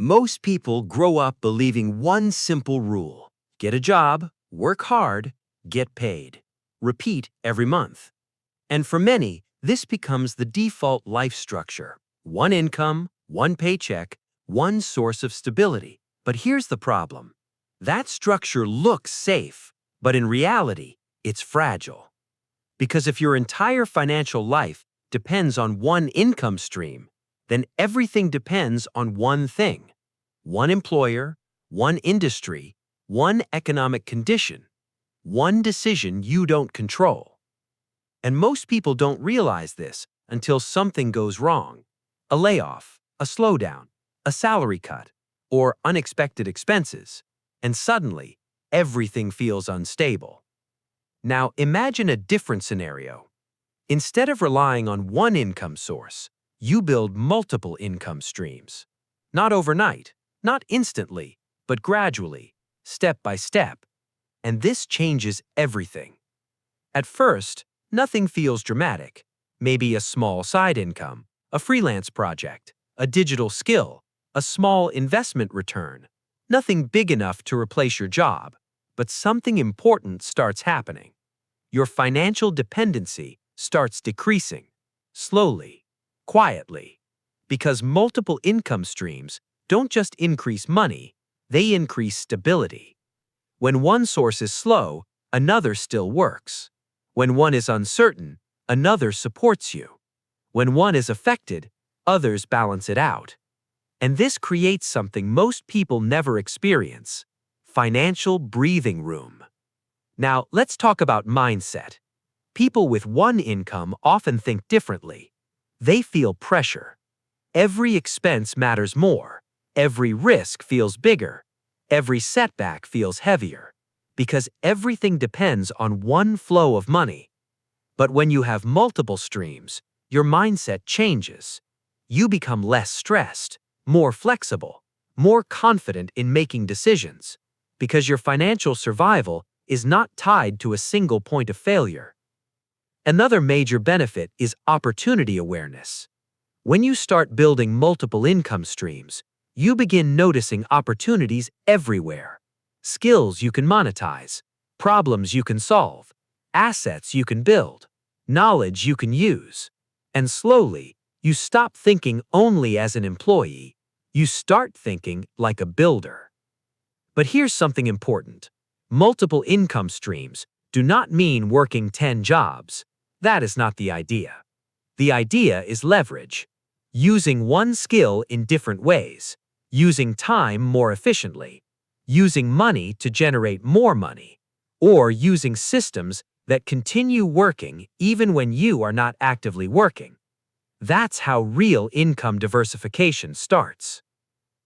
Most people grow up believing one simple rule: get a job, work hard, get paid. Repeat every month. And for many, this becomes the default life structure. One income, one paycheck, one source of stability. But here's the problem. That structure looks safe, but in reality, it's fragile. Because if your entire financial life depends on one income stream, then everything depends on one thing. One employer, one industry, one economic condition, one decision you don't control. And most people don't realize this until something goes wrong. A layoff, a slowdown, a salary cut, or unexpected expenses. And suddenly, everything feels unstable. Now imagine a different scenario. Instead of relying on one income source, you build multiple income streams. Not overnight, not instantly, but gradually, step by step. And this changes everything. At first, nothing feels dramatic. Maybe a small side income, a freelance project, a digital skill, a small investment return. Nothing big enough to replace your job, but something important starts happening. Your financial dependency starts decreasing, slowly, quietly, because multiple income streams don't just increase money, they increase stability. When one source is slow, another still works. When one is uncertain, another supports you. When one is affected, others balance it out. And this creates something most people never experience: financial breathing room. Now, let's talk about mindset. People with one income often think differently. They feel pressure. Every expense matters more. Every risk feels bigger. Every setback feels heavier. Because everything depends on one flow of money. But when you have multiple streams, your mindset changes. You become less stressed, more flexible, more confident in making decisions. Because your financial survival is not tied to a single point of failure. Another major benefit is opportunity awareness. When you start building multiple income streams, you begin noticing opportunities everywhere. Skills you can monetize, problems you can solve, assets you can build, knowledge you can use. And slowly, you stop thinking only as an employee. You start thinking like a builder. But here's something important. Multiple income streams do not mean working 10 jobs. That is not the idea. The idea is leverage. Using one skill in different ways. Using time more efficiently. Using money to generate more money. Or using systems that continue working even when you are not actively working. That's how real income diversification starts.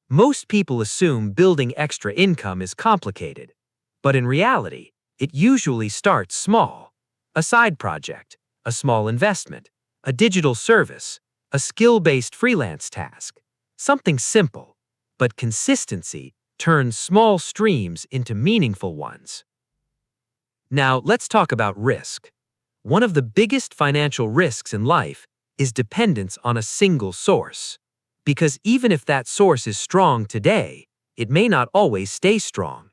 Most people assume building extra income is complicated. But in reality, it usually starts small. A side project, a small investment, a digital service, a skill-based freelance task. Something simple, but consistency turns small streams into meaningful ones. Now, let's talk about risk. One of the biggest financial risks in life is dependence on a single source. Because even if that source is strong today, it may not always stay strong.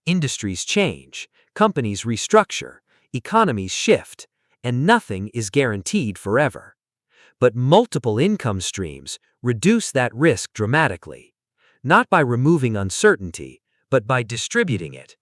Industries change, companies restructure, economies shift, and nothing is guaranteed forever. But multiple income streams reduce that risk dramatically, not by removing uncertainty, but by distributing it.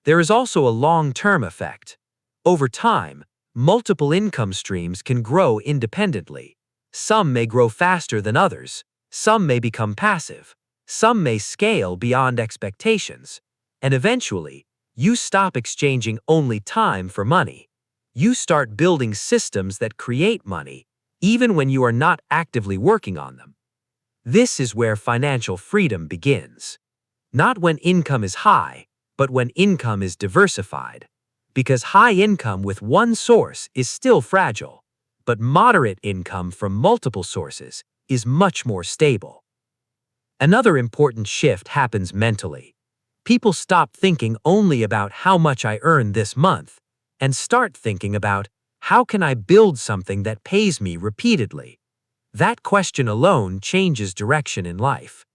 There is also a long-term effect. Over time, multiple income streams can grow independently. Some may grow faster than others, some may become passive, some may scale beyond expectations. And eventually, you stop exchanging only time for money. You start building systems that create money, even when you are not actively working on them. This is where financial freedom begins. Not when income is high, but when income is diversified. Because high income with one source is still fragile, but moderate income from multiple sources is much more stable. Another important shift happens mentally. People stop thinking only about how much I earn this month and start thinking about how can I build something that pays me repeatedly. That question alone changes direction in life.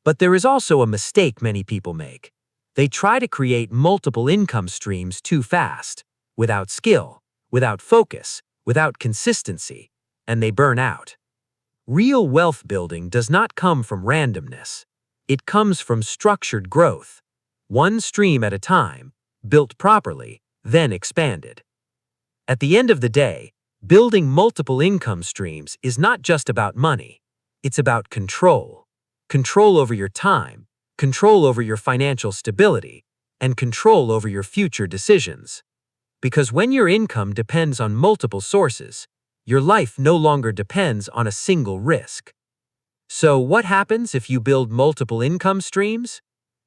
But there is also a mistake many people make. They try to create multiple income streams too fast, without skill, without focus, without consistency, and they burn out. Real wealth building does not come from randomness. It comes from structured growth, one stream at a time, built properly, then expanded. At the end of the day, building multiple income streams is not just about money. It's about control. Control over your time, control over your financial stability, and control over your future decisions. Because when your income depends on multiple sources, your life no longer depends on a single risk. So what happens if you build multiple income streams?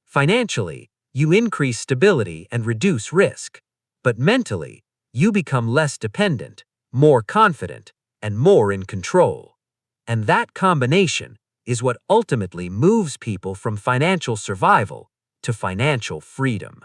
Financially, you increase stability and reduce risk. But mentally, you become less dependent, more confident, and more in control. And that combination is what ultimately moves people from financial survival to financial freedom.